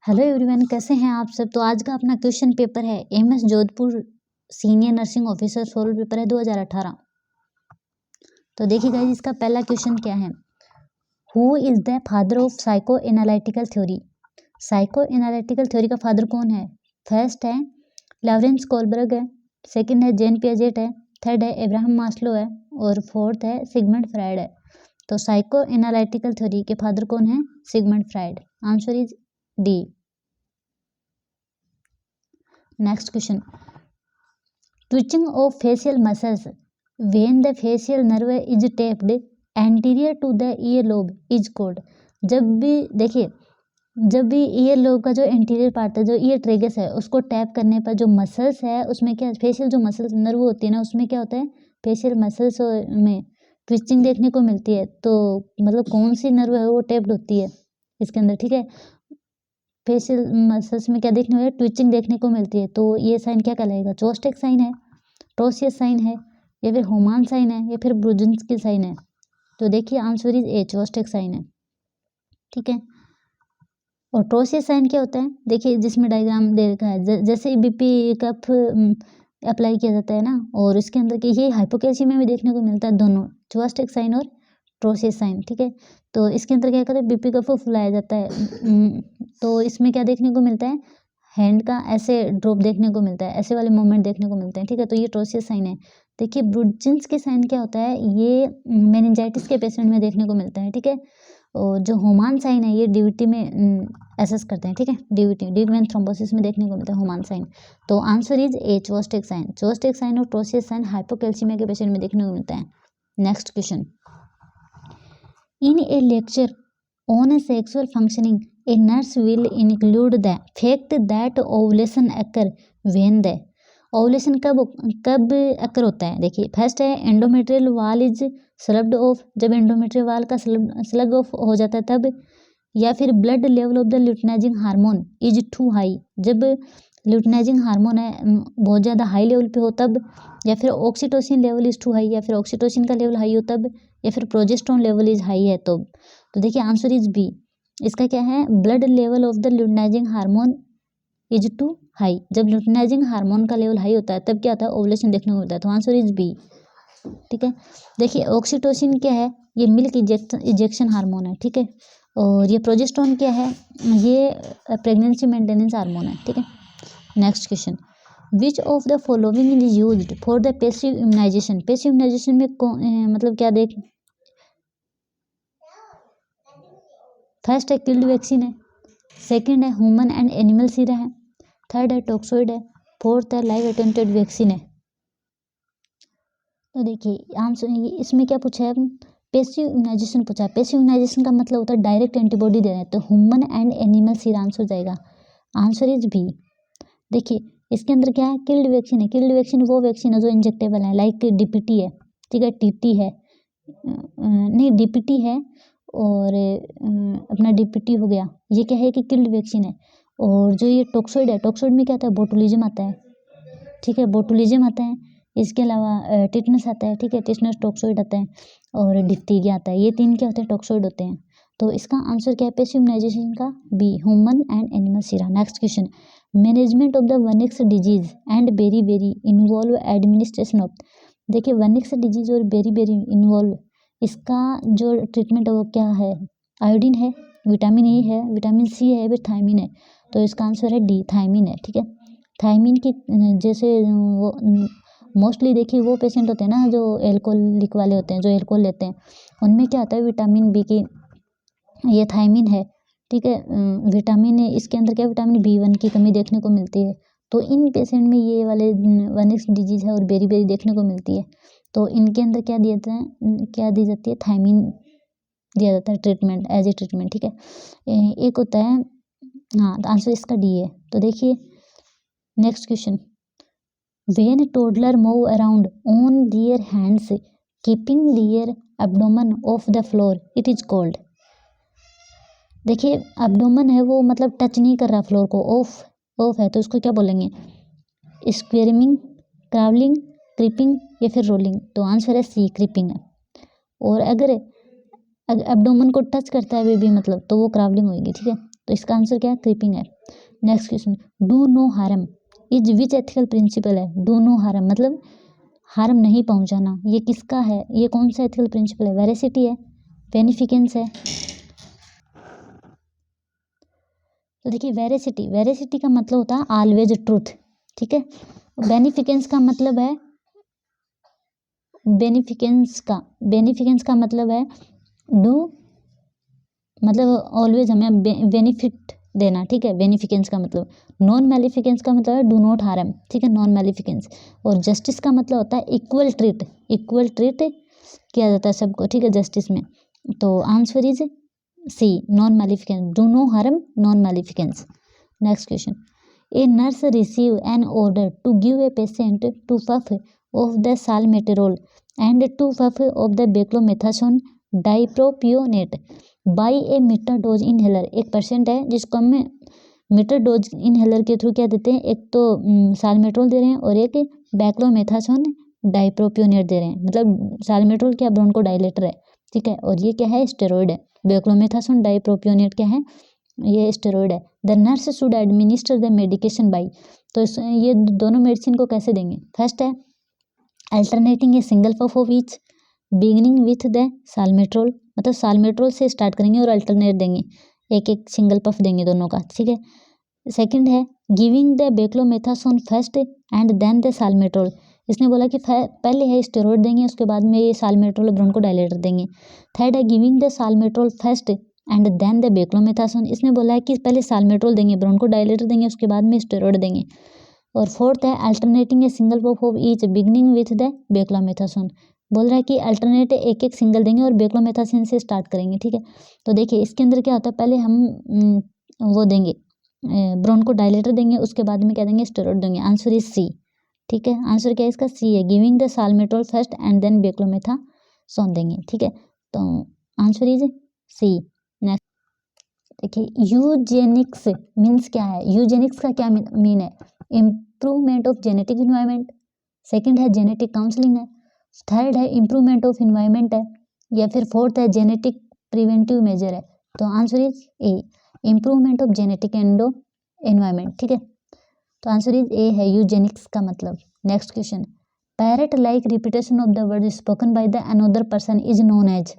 Hello everyone, कैसे हैं आप सब। तो आज का अपना क्वेश्चन पेपर है MS Jodhpur senior nursing officer solve paper है 2018। तो देखिए गाइस, इसका पहला क्वेश्चन क्या है। Who is the father of psycho analytical theory. Psycho analytical theory का फादर कौन है। फर्स्ट है लॉरेंस कोलबर्ग है, सेकंड है जेन पियाजेट है, थर्ड है एब्राहम मास्लो है और फोर्थ है सिगमंड फ्राइड है। तो साइको एनालिटिकल थ्योरी के फादर कौन है, Sigmund Freud. Answer is D. Next question, twitching of facial muscles when the facial nerve is tapped anterior to the earlobe is called। जब भी देखिए, जब भी ईयर लोब का जो एंटीरियर पार्ट है, जो ईयर ट्रेगस है, उसको टैप करने पर जो मसल्स है उसमें क्या, फेशियल जो मसल्स नर्व होती है ना, उसमें क्या होता है, फेशियल मसल्स में ट्विचिंग देखने को मिलती है। तो मतलब कौन सी नर्व है वो टैप्ड होती है इसके अंदर, ठीक है। फेशियल मसल्स में क्या देखने को, ट्विचिंग देखने को मिलती है। तो ये साइन क्या कहलाएगा, जोस्टेक साइन है, टोसियस साइन है, या फिर होमान साइन है, या फिर ब्रुजिन्स्की साइन है। तो देखिए answer is A, Chvostek sign है, ठीक है। और टोसियस साइन क्या होता है, देखिए जिसमें डायग्राम दे रखा है, जैसे बीपी कफ अप्लाई किया जाता है ना, और इसके अंदर कि ये हाइपोकेसी में भी देखने को मिलता है, दोनों जोस्टेक साइन और टोसियस साइन, ठीक है। तो इसके अंदर क्या करते हैं, बीपी कफ फुलाया जाता है। तो इसमें क्या देखने को मिलता है, हैंड का ऐसे ड्रॉप देखने को मिलता है, ऐसे वाले मूवमेंट देखने को मिलते हैं, ठीक है। तो ये टोसियस साइन है। देखिए ब्रुजिन्स्की साइन क्या होता है, ये मेनिंजाइटिस के पेशेंट में देखने को मिलता है, ठीक है। और जो होमान साइन है ये डीवीटी में एसेस करते हैं, ठीक है। डीवीटी डीप वेन थ्रोम्बोसिस में देखने को मिलता है होमान साइन। तो answer is A, Chvostek sign. Chvostek sign और टोसियस साइन हाइपोकैल्सीमिया के पेशेंट में देखने को मिलता है। Next question, in a lecture on a sexual functioning, a nurse will include the fact that ovulation occur when the ovulation कब अकर होता है। देखिए फर्स्ट है एंडोमेट्रियल वाल इज स्लग्ड ऑफ, जब एंडोमेट्रियल वाल का स्लग ऑफ हो जाता है तब, या फिर blood level of the luteinizing hormone is too high, जब ल्यूटिनाइजिंग हार्मोन है बहुत ज़्यादा हाई लेवल पे हो तब, या फिर oxytocin level is too high, या फिर ऑक्सीटोसिन का लेवल हाई हो तब, या फिर प्रोजेस्टेरोन लेवल इज हाई है तो देखिए आंसर इज बी। इसका क्या है, blood level of the luteinizing hormone is too high, जब ल्यूटिनाइजिंग हार्मोन का लेवल हाई होता है तब क्या होता है, ओवुलेशन देखने को मिलता है। तो आंसर इज बी, ठीक है। देखिए ऑक्सीटोसिन क्या है, ये मिल्क इजेक्शन हार्मोन है, ठीक है। और ये प्रोजेस्टेरोन क्या है, ये प्रेगनेंसी मेंटेनेंस हार्मोन है, ठीक है। Next question, which of the following is used for the passive immunization. Passive immunization में मतलब क्या देख, फर्स्ट है किल्ड वैक्सीन है, सेकंड है ह्यूमन एंड एनिमल सीरा है, थर्ड है टॉक्सोइड है, फोर्थ है लाइव अटेम्प्टेड वैक्सीन है। तो देखिए आंसर इसमें क्या पूछा है, पैसिव इम्यूनाइजेशन पूछा है। पैसिव इम्यूनाइजेशन का मतलब होता है डायरेक्ट एंटीबॉडी दे रहे हैं, तो human and animal sera answer जाएगा। Answer is B. देखिए इसके अंदर क्या है, किल्ड वैक्सीन है। किल्ड वैक्सीन वो वैक्सीन है जो इंजेक्टेबल है, लाइक डीपीटी है, ठीक है, टीटी है, नहीं डीपीटी है और अपना डीपीटी हो गया, ये क्या है कि किल्ड वैक्सीन है। और जो ये टॉक्सोइड है, टॉक्सोइड में क्या आता है, बोटुलिज्म आता है, ठीक है, बोटुलिज्म आता है। इसके अलावा टिटनस आता है, ठीक है, टिटनस टॉक्सोइड आता है, और डिप्थीरिया आता है। ये तीन क्या होते हैं, टॉक्सोइड होते हैं। तो इसका आंसर क्या है, पैसिव इम्यूनाइजेशन का B, human and animal sera. Next question, management of the Wernicke's disease and beri involve administration of. देखिए वनिक्स डिजीज और बेरी इन्वॉल्व, इसका जो ट्रीटमेंट है वो क्या है, आयोडीन है, विटामिन ए है, विटामिन सी है, फिर थायमिन है। तो इसका आंसर है डी, थायमिन है, ठीक है। थायमिन की जैसे वो मोस्टली देखिए वो पेशेंट होते हैं ना जो एल्कोहलिक वाले होते हैं, जो एल्कोहल लेते हैं, उनमें क्या आता है, विटामिन बी की ये थायमिन है, ठीक है। विटामिन इसके अंदर क्या, विटामिन B1 की कमी देखने को मिलती है। तो इन पेशेंट में ये वाले वनिक्स डिजीज है और बेरी देखने को मिलती है। तो इनके अंदर क्या दिया जाता है, क्या दी जाती है, थायमिन दिया जाता है ट्रीटमेंट, एज ए ट्रीटमेंट, ठीक है। एक होता है, हाँ तो आंसर इसका डी है। तो देखिए next question, when toddler move around on their hands keeping their abdomen of the floor it is called. देखिए एब्डोमेन है वो मतलब टच नहीं कर रहा फ्लोर को, ऑफ है, तो उसको क्या बोलेंगे, स्क्वेरिंग, क्रावलिंग, क्रीपिंग या फिर रोलिंग। तो आंसर है सी, क्रीपिंग है। और अगर एब्डोमेन को टच करता है बेबी मतलब, तो वो क्रावलिंग होगी, ठीक है। तो इसका आंसर क्या है, क्रीपिंग है। Next question, do no harm is which ethical principle है। डू नो हार्म मतलब हार्म नहीं पहुंचाना, ये किसका है, ये कौन सा एथिकल प्रिंसिपल है, वेरासिटी है, बेनिफिकेंस है। तो देखिए वेरासिटी का मतलब होता है ऑलवेज ट्रूथ, ठीक है। बेनिफिकेंस का मतलब है बेनिफिकेंस का मतलब है डू मतलब ऑलवेज हमें बेनिफिट देना, ठीक है। बेनिफिकेंस का मतलब, नॉन मैलिफिकेंस का मतलब है डू नॉट हार्म, ठीक है, नॉन मैलिफिकेंस। और जस्टिस का मतलब होता है इक्वल ट्रीट किया जाता है सबको, ठीक है, जस्टिस में। तो answer is C, non maleficence, do no harm, non maleficence. Next question, a nurse receive an order to give a patient two puff of the salmeterol and two puff of the beclomethasone dipropionate by a meter dose inhaler. एक patient है जिसको हम meter dose inhaler के through क्या देते हैं, एक तो साल्मेट्रोल दे रहे हैं और एक बैक्लोमेथासोन डाइप्रोपियोनेट दे रहे हैं। मतलब साल्मेट्रोल क्या ब्रोंकोडाइलेटर है, ठीक है, और ये क्या है, स्टेरॉइड है। बैक्लोमेथासोन डाइप्रोपियोनेट क्या है, ये स्टेरॉइड है। The nurse should administer the medication by, तो ये दोनों मेडिसिन को कैसे देंगे। फर्स्ट है alternating a single puff of each beginning with the salmeterol, मतलब साल्मेट्रोल से स्टार्ट करेंगे और अल्टरनेट देंगे, एक एक सिंगल पफ देंगे दोनों का, ठीक है। सेकंड है giving the beclomethasone first and then the salmeterol, इसने बोला कि पहले है स्टेरॉइड देंगे उसके बाद में ये साल्मेट्रोल ब्रोंकोडाइलेटर देंगे। थर्ड है giving the salmeterol first and then the beclomethasone, इसने बोला है कि पहले साल्मेट्रोल देंगे, ब्रोंकोडाइलेटर देंगे, उसके बाद में स्टेरॉइड देंगे। और फोर्थ है alternating a single puff of each beginning with the beclomethasone, बोल रहा है कि अल्टरनेट एक एक सिंगल देंगे और बेक्लोमेथासोन से स्टार्ट करेंगे, ठीक है। तो देखिए इसके अंदर क्या होता है, पहले हम वो देंगे ब्रोंकोडाइलेटर देंगे, उसके बाद में क्या देंगे, स्टेरॉइड देंगे। आंसर इज सी, ठीक है, आंसर क्या है इसका, सी है, giving the salmeterol first and then beclomethasone देंगे, ठीक है। तो आंसर इज सी। नेक्स्ट देखिए यूजेनिक्स मीन्स क्या है, यूजेनिक्स का क्या मीन है, improvement of genetic environment. Second है जेनेटिक काउंसलिंग है। थर्ड है इम्प्रूवमेंट ऑफ इन्वायरमेंट है, या फिर फोर्थ है जेनेटिक प्रिवेंटिव मेजर है। तो answer is A, improvement of genetic endo environment, ठीक है। तो आंसर इज ए है यूजेनिक्स का मतलब। Next question, parrot like repetition of the word spoken by the another person is known as.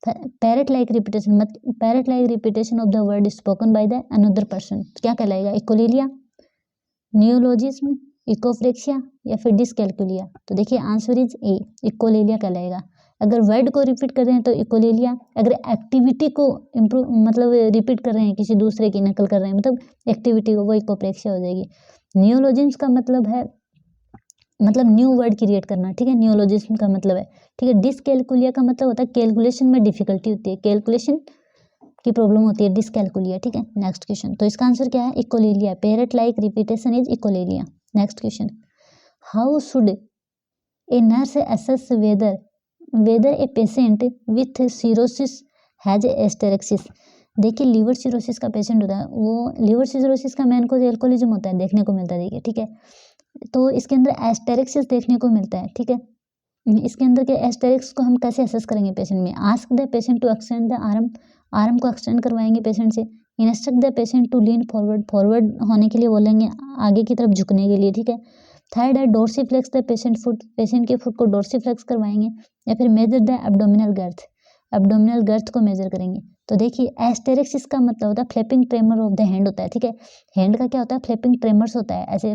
Parrot like repetition of the word spoken by the another person क्या कहलाएगा, echolalia, नियोलॉजिज्म, इकोफ्लेक्सिया या फिर डिसकैल्कुलिया। तो देखिए answer is A, echolalia कहलाएगा। अगर word को repeat कर रहे हैं तो इकोलेलिया, अगर एक्टिविटी को इम्प्रूव मतलब रिपीट कर रहे हैं, किसी दूसरे की नकल कर रहे हैं मतलब एक्टिविटी को, वो इकोफ्लेक्सिया हो जाएगी। नियोलॉजिज्म का मतलब है मतलब न्यू वर्ड क्रिएट करना, ठीक है, नियोलॉजिज्म का मतलब है, ठीक है। डिसकैल्कुलिया का मतलब होता है कैलकुलेशन में डिफिकल्टी होती है, कैलकुलेशन की प्रॉब्लम होती है, डिसकैल्कुलिया, ठीक है। नेक्स्ट क्वेश्चन, तो इसका आंसर क्या है, echolalia, parrot like repetition is echolalia. Next question, how should a nurse assess whether a patient with cirrhosis has asterixis. देखिए लीवर सिरोसिस का पेशेंट होता है, वो लीवर सिरोसिस का मेन कोज एल्कोहलिज्म होता है, देखने को मिलता है, देखिए, ठीक है। तो इसके अंदर एस्टेरेक्सिस देखने को मिलता है, ठीक है। इसके अंदर के एस्टेरिक्स को हम कैसे असेस करेंगे पेशेंट में, ask the patient to extend the arm को एक्सटेंड करवाएंगे पेशेंट से, instruct the patient to lean forward होने के लिए बोलेंगे, आगे की तरफ झुकने के लिए, ठीक है। थर्ड है डोर्सीफ्लेक्स द पेशेंट के फुट को डोर्सीफ्लेक्स करवाएंगे, या फिर मेजर द एब्डोमिनल गर्थ को मेजर करेंगे। तो देखिए एस्टेरिक्स का मतलब होता है flapping tremor of the hand होता है, ठीक है। हैंड का क्या होता है, फ्लैपिंग ट्रेमर्स होता है, ऐसे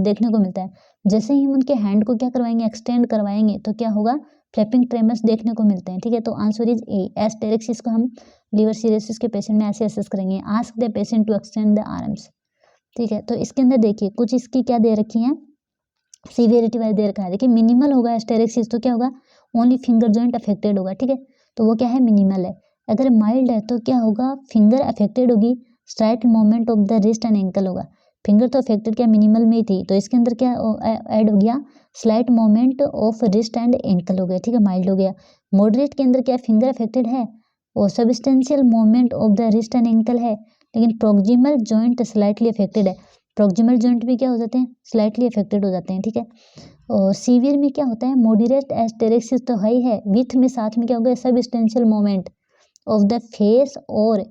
देखने को मिलता है। जैसे ही हम उनके हैंड को क्या करवाएंगे, एक्सटेंड करवाएंगे, तो क्या होगा, फ्लैपिंग ट्रेमर्स देखने को मिलते हैं, ठीक है। तो आंसर इज ए, एस्टेरिक्स को हम लीवर सिरोसिस के पेशेंट में ऐसे असेस करेंगे, ask the patient to extend the arms, ठीक है। तो इसके अंदर देखिए कुछ इसकी क्या दे रखी है, सीवियरिटी वाइज दे रखा है। देखिए मिनिमल होगा एस्टेरिक्स तो क्या होगा, ओनली फिंगर जॉइंट अफेक्टेड होगा, ठीक है, तो वो क्या है, मिनिमल है। अगर माइल्ड है तो क्या होगा, फिंगर अफेक्टेड होगी, slight movement of the wrist and ankle होगा। फिंगर तो अफेक्टेड क्या मिनिमल में ही थी, तो इसके अंदर क्या ऐड हो गया, slight movement of wrist and ankle हो गया, ठीक है, माइल्ड हो गया। मॉडरेट के अंदर क्या फिंगर अफेक्टेड है और substantial movement of the wrist and ankle है, लेकिन प्रोक्सिमल जॉइंट स्लाइटली अफेक्टेड है। प्रोक्सिमल जॉइंट भी क्या हो जाते हैं, स्लाइटली अफेक्टेड हो जाते हैं, ठीक है। और सीवियर में क्या होता है, मॉडरेट एस्टेरिक्स तो हाई है, विथ में साथ में क्या हो गया, substantial movement of the face और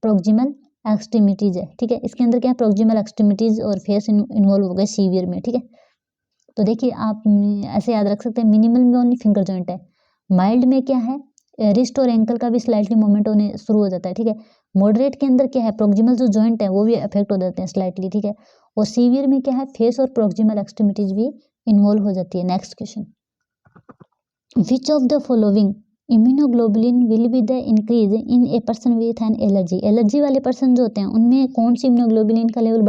प्रोक्सिमल एक्सट्रीमिटीज़ है, ठीक है। इसके अंदर क्या है, प्रॉक्सिमल एक्सट्रीमिटीज़ और फेस इन्वॉल्व हो गए सीवियर में, ठीक है। तो देखिए आप ऐसे याद रख सकते हैं, मिनिमल में ओनली फिंगर जॉइंट है, माइल्ड में क्या है, रिस्ट और एंकल का भी स्लाइटली मूवमेंट होने शुरू हो जाता है, ठीक है। मॉडरेट के अंदर क्या है, प्रॉक्सिमल जो जॉइंट है वो भी अफेक्ट हो जाते हैं स्लाइटली, ठीक है। और सीवियर में क्या है, फेस और प्रॉक्सिमल एक्सट्रीमिटीज भी इन्वॉल्व हो जाती है। Next question, which of the following immunoglobulin will be the increase in a person with an allergy. Allergy वाले पर्सन जो होते हैं उनमें कौन सी इम्यूनोग्लोबुलिन का लेवल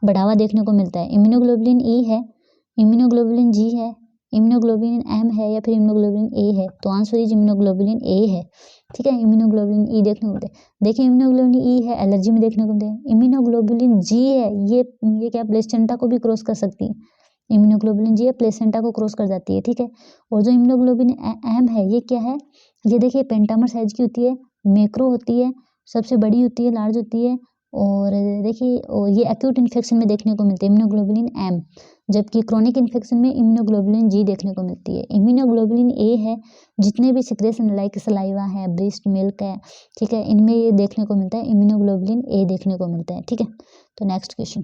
बढ़ावा देखने को मिलता है। इम्यूनोग्लोबुलिन ई है, इम्यूनोग्लोबुलिन जी है, इम्यूनोग्लोबुलिन एम है या फिर इम्यूनोग्लोबुलिन ए है। तो आंसर इज इम्यूनोग्लोबुलिन ए है, ठीक है। इम्यूनोग्लोबुलिन ई देखने को मिलते हैं। देखिए इम्यूनोग्लोबुलिन ई है, एलर्जी में देखने को मिलते हैं। इम्यूनोग्लोबुलिन जी है, ये क्या प्लेसेंटा को भी क्रॉस कर सकती है। इम्यूनोग्लोबुलिन जी है, प्लेसेंटा को क्रॉस कर जाती है, ठीक है। और जो इम्यूनोग्लोबुलिन एम है, ये क्या है, ये देखिए पेंटामर साइज की होती है, मैक्रो होती है, सबसे बड़ी होती है, लार्ज होती है। और देखिए ये एक्यूट इन्फेक्शन में देखने को मिलती है इम्यूनोग्लोबुलिन एम, जबकि क्रोनिक इन्फेक्शन में इम्यूनोग्लोबुलिन जी देखने को मिलती है। इम्यूनोग्लोबुलिन ए है, जितने भी सिक्रेशन लाइक सलाइवा है, ब्रेस्ट मिल्क है, ठीक है, इनमें ये देखने को मिलता है, इम्यूनोग्लोबुलिन ए देखने को मिलता है, ठीक है। तो next question,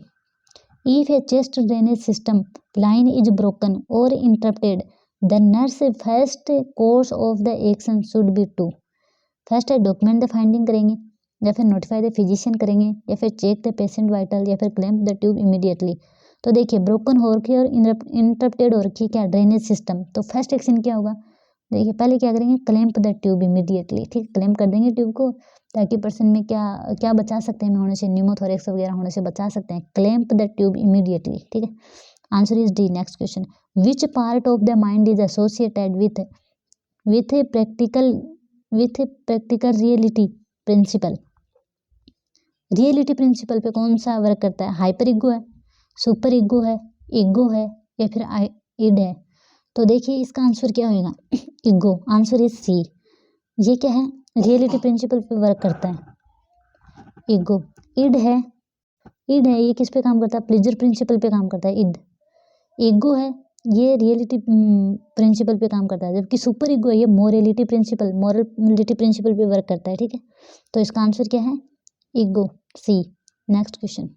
if a chest drainage system line is broken और interrupted the nurse first course of the action should be to. First है डॉक्यूमेंट द फाइंडिंग करेंगे, या फिर नोटिफाई द फिजिशियन करेंगे, या फिर चेक द पेशेंट वाइटल, या फिर क्लैंप द ट्यूब इमीडिएटली। तो देखिए ब्रोकन हो रखी है और इंटरप्टेड हो रखी है क्या, ड्रेनेज सिस्टम। तो फर्स्ट एक्शन क्या होगा, देखिए पहले क्या करेंगे, क्लैंप द ट्यूब इमीडिएटली, ठीक, क्लैंप कर देंगे ट्यूब को, ताकि पर्सन में क्या क्या बचा सकते हैं होने से, न्यूमोथोरेक्स वगैरह होने से बचा सकते हैं। क्लैंप द ट्यूब इमीडिएटली, ठीक है। Answer is D. Next question, which part of the mind is associated with practical reality principle. Reality principle पे कौन सा वर्क करता है, हाइपर ईगो है, सुपर ईगो है, या फिर इड है। तो देखिए इसका आंसर क्या होगा, ईगो। आंसर इज सी। ये क्या है, रियलिटी प्रिंसिपल पे वर्क करता है ईगो। इड है, ये किस पे काम करता है, प्लेजर प्रिंसिपल पे काम करता है इड। ईगो है, ये रियलिटी प्रिंसिपल पे काम करता है, जबकि सुपर ईगो है, ये मोरलिटी प्रिंसिपल पे वर्क करता है, ठीक है। तो इसका आंसर क्या है, ego, C. Next question,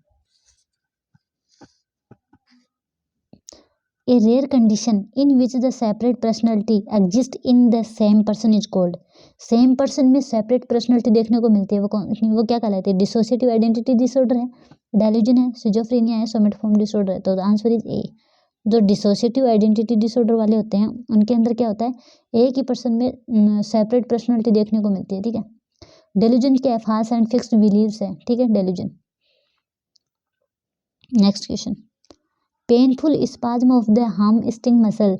a rare condition in which the separate personality exist in the same person is called. Same person में सेपरेट पर्सनैलिटी देखने को मिलती है, वो क्या कहलाती है, डिसोसिएटिव आइडेंटिटी डिसऑर्डर है, डेल्यूजन है, सिजोफ्रेनिया है, सोमेटोफॉर्म डिसऑर्डर है। तो आंसर इज ए। जो डिसोसिएटिव आइडेंटिटी डिसऑर्डर वाले होते हैं उनके अंदर क्या होता है, एक ही पर्सन में सेपरेट पर्सनैलिटी देखने को मिलती है, ठीक है। डेल्यूजन क्या है, फाल्स एंड फिक्स्ड बिलीव्स है, ठीक है, delusion. Next question, painful spasm of the hamstring muscle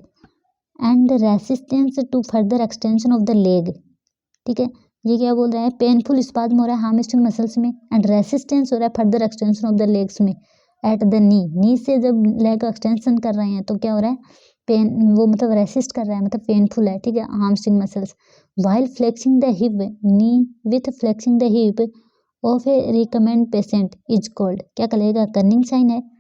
and resistance to further extension of the leg, ठीक है। ये क्या बोल रहा है, पेनफुल स्पाज्म हो रहा है हार्म स्टिंग मसल्स में, एंड रेसिस्टेंस हो रहा है further extension of the legs में एट द नी से जब लेग का एक्सटेंशन कर रहे हैं तो क्या हो रहा है, पेन, वो मतलब रेसिस्ट कर रहा है, मतलब पेनफुल है, ठीक है, harm sting muscles. While flexing the hip, knee with flexing the hip of A recommend patient is called, क्या कहेगा, कर्निंग साइन है,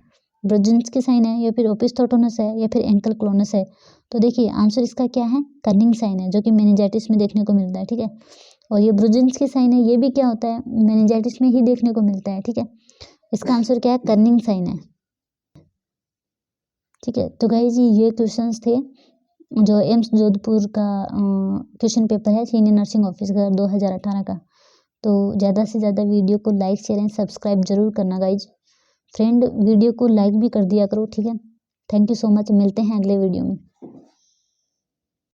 ब्रोजिंस्की साइन है, या फिर ओपिस्थोटोनस है, या फिर एंकल क्लोनस है। तो देखिए आंसर इसका क्या है, कर्निंग साइन है, जो कि मेनिंजाइटिस में देखने को मिलता है, ठीक है। और ये ब्रोजिंस्की साइन है, ये भी क्या होता है, मेनिंजाइटिस में ही देखने को मिलता है, ठीक है। इसका आंसर क्या है, कर्निंग साइन है, ठीक है। तो गाइस जी ये क्वेश्चंस थे जो एम्स जोधपुर का क्वेश्चन पेपर है सीनियर नर्सिंग ऑफिसर 2018 का। तो ज़्यादा से ज़्यादा वीडियो को लाइक शेयर एंड सब्सक्राइब जरूर करना गाइज। फ्रेंड वीडियो को लाइक भी कर दिया करो, ठीक है। थैंक यू सो मच, मिलते हैं अगले वीडियो में।